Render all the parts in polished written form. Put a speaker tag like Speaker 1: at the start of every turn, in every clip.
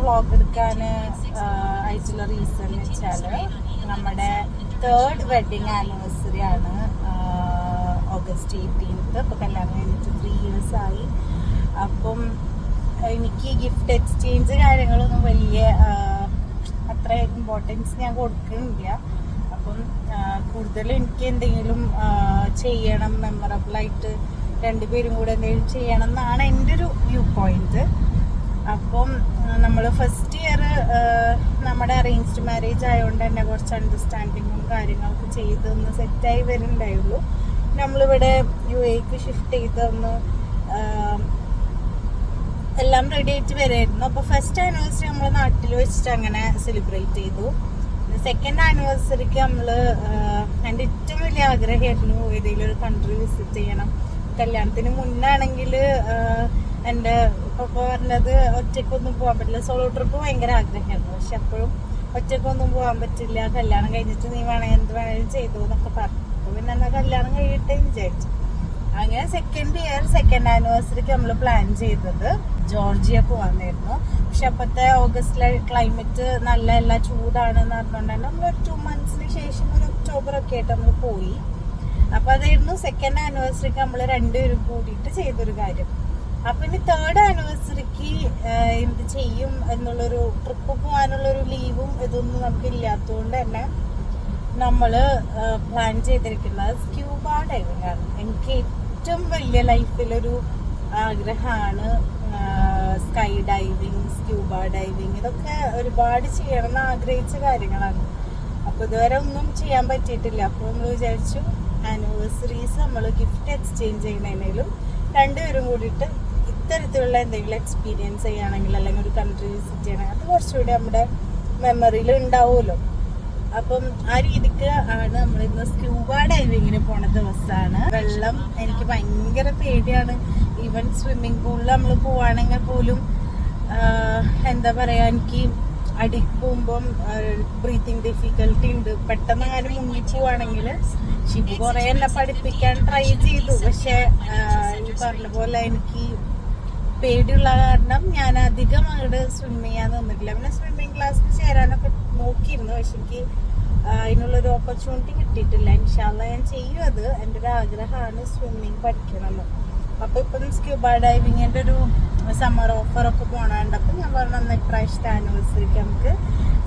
Speaker 1: Vlog എടുക്കാൻ ആയിട്ടുള്ള reason എന്ന് വെച്ചാൽ നമ്മുടെ 3rd വെഡിങ് ആനിവേഴ്സറി ആണ് ഓഗസ്റ്റ് 18th. അപ്പോൾ കല്യാണം കഴിഞ്ഞിട്ട് 3 years ആയി. അപ്പം എനിക്ക് ഗിഫ്റ്റ് എക്സ്ചേഞ്ച് കാര്യങ്ങളൊന്നും വലിയ അത്ര ഇമ്പോർട്ടൻസ് ഞാൻ കൊടുക്കുന്നില്ല. അപ്പം കൂടുതൽ എനിക്ക് എന്തെങ്കിലും ചെയ്യണം, മെമ്മറബിളായിട്ട് രണ്ടുപേരും കൂടെ എന്തെങ്കിലും ചെയ്യണം എന്നാണ് എൻ്റെ ഒരു വ്യൂ പോയിന്റ്. അപ്പം നമ്മൾ ഫസ്റ്റ് ഇയർ നമ്മുടെ അറേഞ്ച്ഡ് മാരേജ് ആയതുകൊണ്ട് തന്നെ കുറച്ച് അണ്ടർസ്റ്റാൻഡിങ്ങും കാര്യങ്ങളൊക്കെ ചെയ്തൊന്ന് സെറ്റായി വരുന്നുണ്ടായുള്ളൂ. നമ്മളിവിടെ UAE ഷിഫ്റ്റ് ചെയ്തൊന്ന് എല്ലാം റെഡി ആയിട്ട് വരായിരുന്നു. അപ്പോൾ ഫസ്റ്റ് ആനിവേഴ്സറി നമ്മൾ നാട്ടിൽ വെച്ചിട്ട് അങ്ങനെ സെലിബ്രേറ്റ് ചെയ്തു. സെക്കൻഡ് ആനിവേഴ്സറിക്ക് നമ്മൾ എൻ്റെ ഏറ്റവും വലിയ ആഗ്രഹമായിരുന്നു ഏതെങ്കിലും ഒരു കൺട്രി വിസിറ്റ് ചെയ്യണം. കല്യാണത്തിന് മുന്നാണെങ്കിൽ എൻ്റെ പപ്പ പറഞ്ഞത് ഒറ്റയ്ക്കൊന്നും പോകാൻ പറ്റില്ല, സോളോ ട്രിപ്പ് ഭയങ്കര ആഗ്രഹമായിരുന്നു. പക്ഷെ അപ്പോഴും ഒറ്റയ്ക്കൊന്നും പോകാൻ പറ്റില്ല, കല്യാണം കഴിഞ്ഞിട്ട് നീ എന്ത് വേണേലും ചെയ്തു എന്നൊക്കെ പറഞ്ഞു. അപ്പോൾ പിന്നെ എന്നാൽ കല്യാണം കഴിയട്ടെ വിചാരിച്ചു. അങ്ങനെ സെക്കൻഡ് ആനിവേഴ്സറിക്ക് നമ്മൾ പ്ലാൻ ചെയ്തത് ജോർജിയ പോകാനായിരുന്നു. പക്ഷെ അപ്പോഴത്തെ ഓഗസ്റ്റിലെ ക്ലൈമറ്റ് നല്ല ചൂടാണെന്ന് പറഞ്ഞുകൊണ്ട് തന്നെ നമ്മൾ ഒരു 2 months ശേഷം ഒരു ഒക്ടോബർ ഒക്കെ ആയിട്ട് നമ്മൾ പോയി. അപ്പൊ അതായിരുന്നു സെക്കൻഡ് ആനിവേഴ്സറിക്ക് നമ്മൾ രണ്ടുപേരും കൂടിയിട്ട് ചെയ്തൊരു കാര്യം. അപ്പൊ ഇനി 3rd ആനിവേഴ്സറിക്ക് എന്ത് ചെയ്യും എന്നുള്ളൊരു ട്രിപ്പ് പോകാനുള്ളൊരു ലീവും ഇതൊന്നും നമുക്ക് ഇല്ലാത്തതുകൊണ്ട് തന്നെ നമ്മള് പ്ലാൻ ചെയ്തിരിക്കുന്നത് സ്ക്യൂബ ഡൈവിംഗ് ആണ്. എനിക്ക് ഏറ്റവും വലിയ ലൈഫിലൊരു ആഗ്രഹമാണ് സ്കൈ ഡൈവിങ്, സ്ക്യൂബ ഡൈവിങ്. ഇതൊക്കെ ഒരുപാട് ചെയ്യണം എന്ന് ആഗ്രഹിച്ച കാര്യങ്ങളാണ്. അപ്പോൾ ഇതുവരെ ഒന്നും ചെയ്യാൻ പറ്റിയിട്ടില്ല. അപ്പോൾ നമ്മൾ വിചാരിച്ചു ആനിവേഴ്സറീസ് നമ്മൾ ഗിഫ്റ്റ് എക്സ്ചേഞ്ച് ചെയ്യുന്നതിനും രണ്ടുപേരും കൂടിയിട്ട് ഇത്തരത്തിലുള്ള എന്തെങ്കിലും എക്സ്പീരിയൻസ് ചെയ്യുകയാണെങ്കിൽ അല്ലെങ്കിൽ ഒരു കൺട്രി വിസിറ്റ് ചെയ്യണമെങ്കിൽ അത് കുറച്ചുകൂടി നമ്മുടെ മെമ്മറിയിൽ ഉണ്ടാവുമല്ലോ. അപ്പം ആ രീതിക്ക് ആണ് നമ്മളിന്ന് സ്ക്യൂബ ഡൈവിങ്ങിന് പോണ ദിവസമാണ്. വെള്ളം എനിക്ക് ഭയങ്കര പേടിയാണ്. ഈവൻ സ്വിമ്മിങ് പൂളിൽ നമ്മൾ പോവാണെങ്കിൽ പോലും എന്താ പറയാ, എനിക്ക് അടിക്ക് പോകുമ്പം ബ്രീത്തിങ് ഡിഫിക്കൽട്ടി ഉണ്ട്. പെട്ടെന്ന് അങ്ങനെ മുങ്ങി പോവാണെങ്കിൽ ഷിബു കുറെ എന്നെ പഠിപ്പിക്കാൻ ട്രൈ ചെയ്തു. പക്ഷെ ഈ പറഞ്ഞ പോലെ എനിക്ക് പേടിയുള്ള കാരണം ഞാൻ അധികം അങ്ങോട്ട് സ്വിം ചെയ്യാൻ നിന്നിട്ടില്ല. പിന്നെ സ്വിമ്മിങ് ക്ലാസ്സിൽ ചേരാനൊക്കെ നോക്കിയിരുന്നു. പക്ഷെ എനിക്ക് അതിനുള്ളൊരു ഓപ്പർച്യൂണിറ്റി കിട്ടിയിട്ടില്ല. ഇൻഷാല്ലാ ഞാൻ ചെയ്യും. അത് എൻ്റെ ഒരു ആഗ്രഹമാണ് സ്വിമ്മിങ് പഠിക്കണമെന്ന്. അപ്പോൾ ഇപ്പം സ്ക്യൂബ ഡൈവിങ്ങിൻ്റെ ഒരു സമ്മർ ഓഫറൊക്കെ പോകണുണ്ട്. അപ്പം ഞാൻ പറഞ്ഞു ഇപ്രാവശ്യത്തെ ആനിവേഴ്സറിക്ക് നമുക്ക്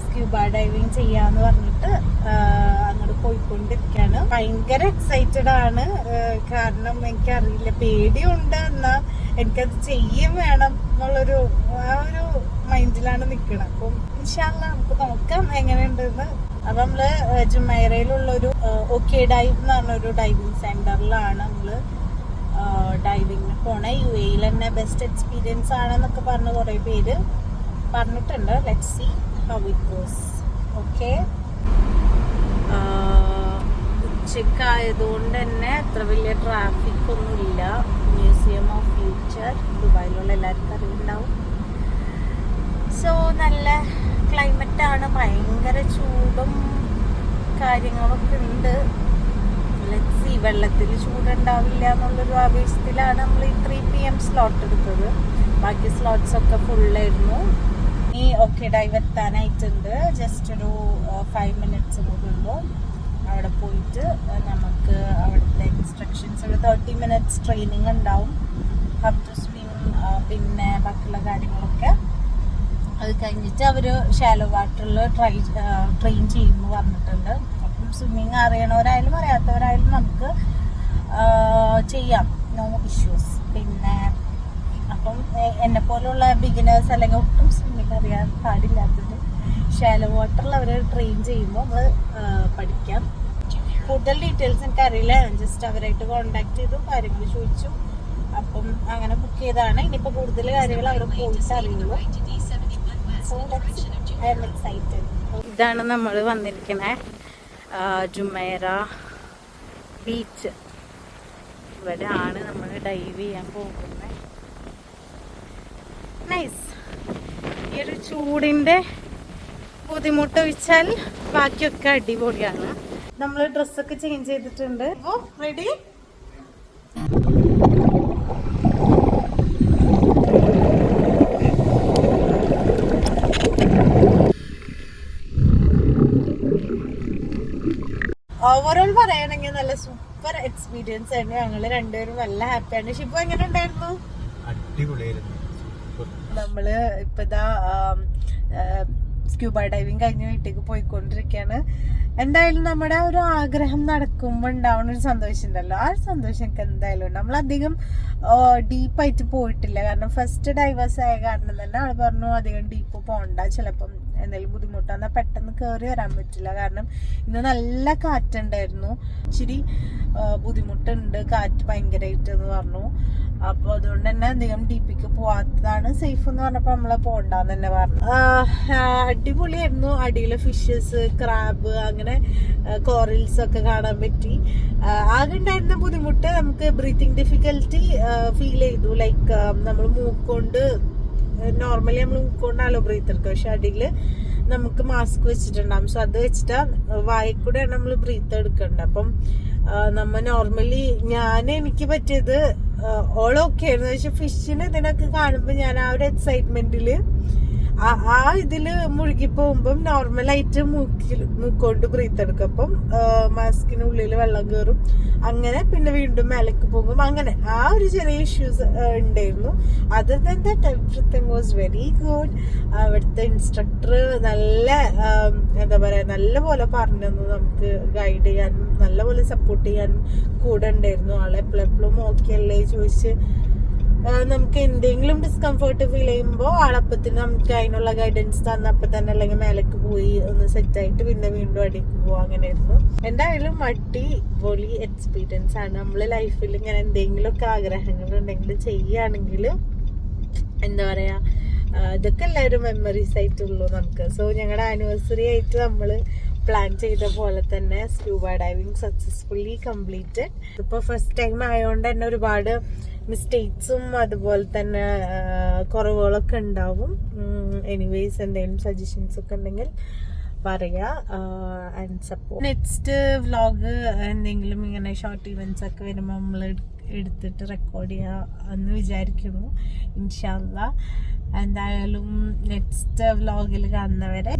Speaker 1: സ്ക്യൂബ ഡൈവിങ് ചെയ്യാന്ന് പറഞ്ഞിട്ട് അങ്ങോട്ട് പോയിക്കൊണ്ടിരിക്കുകയാണ്. ഭയങ്കര എക്സൈറ്റഡ് ആണ്. കാരണം എനിക്കറിയില്ല, പേടിയുണ്ട്, എന്നാൽ എനിക്കത് ചെയ്യും വേണം എന്നുള്ളൊരു ആ ഒരു മൈൻഡിലാണ് നിൽക്കണം. അപ്പം ഇൻഷാല്ലാ നമുക്ക് നോക്കാം എങ്ങനെയുണ്ടെന്ന്. അപ്പം നമ്മള് ജുമൈറയിലുള്ളൊരു ഓക്കെ ഡൈവ് എന്ന് പറഞ്ഞൊരു ഡൈവിങ് സെന്ററിലാണ് നമ്മള് ഡൈവിങ്ങിന് പോണേ. UAE തന്നെ ബെസ്റ്റ് എക്സ്പീരിയൻസ് ആണെന്നൊക്കെ പറഞ്ഞ് കുറേ പേര് പറഞ്ഞിട്ടുണ്ട്. Let's see how it goes. Okay, ഉച്ചക്കായതുകൊണ്ട് തന്നെ അത്ര വലിയ ട്രാഫിക് ഒന്നുമില്ല. മ്യൂസിയം ഓഫ് ഫ്യൂച്ചർ ദുബായിലുള്ള എല്ലാവർക്കും അറിവുണ്ടാവും. സോ നല്ല ക്ലൈമറ്റാണ്, ഭയങ്കര ചൂടും കാര്യങ്ങളൊക്കെ ഉണ്ട്. ലെറ്റ്സ് സീ, വെള്ളത്തിൽ ചൂടുണ്ടാവില്ല എന്നുള്ളൊരു ആവേശത്തിലാണ് നമ്മൾ ഈ 3 PM സ്ലോട്ട് എടുത്തത്. ബാക്കി സ്ലോട്ട്സ് ഒക്കെ ഫുള്ളായിരുന്നു. ഈ ഓക്കെ ഡൈവ് എത്താനായിട്ടുണ്ട്. ജസ്റ്റ് ഒരു 5 minutes കൂടെ ഉള്ളൂ. അവിടെ പോയിട്ട് നമുക്ക് അവിടുത്തെ ഇൻസ്ട്രക്ഷൻസ്, ഒരു 30 minutes ട്രെയിനിങ് ഉണ്ടാവും. ഹൗ ടു സ്വിം, പിന്നെ ബാക്കിയുള്ള കാര്യങ്ങളൊക്കെ. അത് കഴിഞ്ഞിട്ട് അവർ ഷാലോ വാട്ടറിൽ ട്രെയിൻ ചെയ്യുമെന്ന് പറഞ്ഞിട്ടുണ്ട്. അപ്പം സ്വിമ്മിങ് അറിയണവരായാലും അറിയാത്തവരായാലും നമുക്ക് ചെയ്യാം, നോ ഇഷ്യൂസ്. പിന്നെ അപ്പം എന്നെ പോലുള്ള ബിഗിനേഴ്സ് അല്ലെങ്കിൽ ഒട്ടും സ്വിമ്മിങ് അറിയാൻ പാടില്ലാത്തത് ഷാലോ വാട്ടറിൽ അവർ ട്രെയിൻ ചെയ്യുമ്പോൾ നമ്മൾ പഠിക്കാം. കൂടുതൽ ഡീറ്റെയിൽസ് എനിക്ക് അറിയില്ല. ജസ്റ്റ് അവരായിട്ട് കോണ്ടാക്ട് ചെയ്തു, കാര്യങ്ങൾ ചോദിച്ചു. അപ്പം അങ്ങനെ ബുക്ക് ചെയ്താണ്. ഇനിയിപ്പോൾ കൂടുതൽ കാര്യങ്ങൾ അവർ പോയിട്ട് അറിയുള്ളൂ. ഇതാണ് നമ്മൾ വന്നിരിക്കണേ ജുമൈറ ബീച്ച്. ഇവിടെ ആണ് നമ്മൾ ഡൈവ് ചെയ്യാൻ പോകുന്നത്. നൈസ്. ഈ ഒരു ചൂടിൻ്റെ ബുദ്ധിമുട്ട് ഒഴിച്ചാൽ ബാക്കിയൊക്കെ അടിപൊളിയാണ്. നമ്മൾ ഡ്രസ്സൊക്കെ ചേഞ്ച് ചെയ്തിട്ടുണ്ട്. അപ്പോൾ റെഡി. നല്ല സൂപ്പർ എക്സ്പീരിയൻസ് ആയിരുന്നു. ഞങ്ങള് രണ്ടുപേരും നല്ല ഹാപ്പിയാണ്. ഷിപ്പു എങ്ങനെ ഉണ്ടായിരുന്നു?
Speaker 2: അടിപൊളിയായിരുന്നു.
Speaker 1: നമ്മള് ഇപ്പൊ ഇതാ സ്ക്യൂബ ഡൈവിങ് കഴിഞ്ഞ് വീട്ടിലേക്ക് പോയിക്കൊണ്ടിരിക്കുകയാണ്. എന്തായാലും നമ്മുടെ ഒരു ആഗ്രഹം നടക്കുമ്പോ ഉണ്ടാവുന്ന ഒരു സന്തോഷം ഉണ്ടല്ലോ, ആ ഒരു സന്തോഷം എനിക്ക് എന്തായാലും ഉണ്ട്. നമ്മളധികം ഡീപ്പായിട്ട് പോയിട്ടില്ല, കാരണം ഫസ്റ്റ് ഡൈവേഴ്സ് ആയ കാരണം തന്നെ ആള് പറഞ്ഞു അധികം ഡീപ്പ് പോകണ്ട, ചിലപ്പം എന്തെങ്കിലും ബുദ്ധിമുട്ടാന്നാ പെട്ടെന്ന് കയറി വരാൻ പറ്റില്ല. കാരണം ഇന്ന് നല്ല കാറ്റുണ്ടായിരുന്നു, ഇച്ചിരി ബുദ്ധിമുട്ടുണ്ട് കാറ്റ് ഭയങ്കരമായിട്ട് എന്ന് പറഞ്ഞു. അപ്പൊ അതുകൊണ്ട് തന്നെ അധികം ഡീപ്പിക്ക് പോവാത്തതാണ് സേഫ് എന്ന് പറഞ്ഞപ്പോ നമ്മളെ പോണ്ടെന്ന് തന്നെ പറഞ്ഞു. അടിപൊളിയായിരുന്നു. അടിയിലെ ഫിഷസ്, ക്രാബ്, അങ്ങനെ കോറൽസ് ഒക്കെ കാണാൻ പറ്റി. ആകെ ഉണ്ടായിരുന്ന ബുദ്ധിമുട്ട് നമുക്ക് ബ്രീത്തിങ് ഡിഫിക്കൽറ്റി ഫീൽ ചെയ്തു. ലൈക്ക് നമ്മൾ മൂക്കൊണ്ട് നോർമലി നമ്മൾ മൂക്കൊണ്ടാണല്ലോ ബ്രീത്ത് എടുക്കുക, പക്ഷെ അടിയിൽ നമുക്ക് മാസ്ക് വെച്ചിട്ടുണ്ടാവും. സോ അത് വെച്ചിട്ടാ വായിക്കൂടെയാണ് നമ്മൾ ബ്രീത്ത് എടുക്കേണ്ടത്. അപ്പം നമ്മ നോർമലി എനിക്ക് പറ്റിയത് ഓൾ ഓക്കെ ആയിരുന്നു. പക്ഷെ ഫിഷിന് ഇതിനൊക്കെ കാണുമ്പോൾ ഞാൻ ആ ഒരു എക്സൈറ്റ്മെന്റില് ആ ഇതില് മുഴുകി പോകുമ്പം നോർമലായിട്ട് മൂക്കൊണ്ട് ബ്രീത്ത് എടുക്കും. അപ്പം മാസ്കിനുള്ളിൽ വെള്ളം കയറും, അങ്ങനെ പിന്നെ വീണ്ടും മേലേക്ക് പോകും, അങ്ങനെ ആ ഒരു ചെറിയ ഇഷ്യൂസ് ഉണ്ടായിരുന്നു. Other than that everything was very good. അവിടുത്തെ ഇൻസ്ട്രക്ടർ നല്ല എന്താ പറയാ, നല്ല പോലെ പറഞ്ഞു തന്നു, നമുക്ക് ഗൈഡ് ചെയ്യാനും നല്ല പോലെ സപ്പോർട്ട് ചെയ്യാനും കൂടെ ഉണ്ടായിരുന്നു. ആളെ എപ്പോഴും ഓക്കെ അല്ലേ ചോദിച്ച് നമുക്ക് എന്തെങ്കിലും ഡിസ്കംഫർട്ട് ഫീൽ ചെയ്യുമ്പോൾ ആളപ്പത്തിന് നമുക്ക് അതിനുള്ള ഗൈഡൻസ് തന്നപ്പോ തന്നെ, അല്ലെങ്കിൽ മേലേക്ക് പോയി ഒന്ന് സെറ്റായിട്ട് പിന്നെ വീണ്ടും അടിക്ക് പോവാ, അങ്ങനെയായിരുന്നു. എന്തായാലും അടിപൊളി എക്സ്പീരിയൻസ് ആണ്. നമ്മള് ലൈഫിൽ ഇങ്ങനെ എന്തെങ്കിലുമൊക്കെ ആഗ്രഹങ്ങൾ ഉണ്ടെങ്കിൽ ചെയ്യുകയാണെങ്കിൽ എന്താ പറയാ, ഇതൊക്കെ എല്ലാവരും മെമ്മറീസ് ആയിട്ടുള്ളൂ നമുക്ക്. സോ ഞങ്ങളുടെ ആനിവേഴ്സറി ആയിട്ട് നമ്മള് പ്ലാൻ ചെയ്ത പോലെ തന്നെ സ്ക്യൂബ ഡൈവിങ് സക്സസ്ഫുള്ളി കംപ്ലീറ്റഡ്. ഇപ്പൊ ഫസ്റ്റ് ടൈം ആയതുകൊണ്ട് തന്നെ ഒരുപാട് മിസ്റ്റേക്സും അതുപോലെ തന്നെ കുറവുകളൊക്കെ ഉണ്ടാവും. എനിവേസ് എന്തെങ്കിലും സജഷൻസ് ഒക്കെ ഉണ്ടെങ്കിൽ പറയാ ആൻഡ് സപ്പോർട്ട്. നെക്സ്റ്റ് വ്ലോഗ് എന്തെങ്കിലും ഇങ്ങനെ ഷോർട്ട് ഇവന്റ്സ് ഒക്കെ വരുമ്പോൾ നമ്മൾ എടുത്തിട്ട് റെക്കോർഡ് ചെയ്യാന്ന് വിചാരിക്കുന്നു, ഇൻഷാ അല്ലാഹ്. എന്തായാലും നെക്സ്റ്റ് വ്ലോഗിൽ കാണുന്നവരെ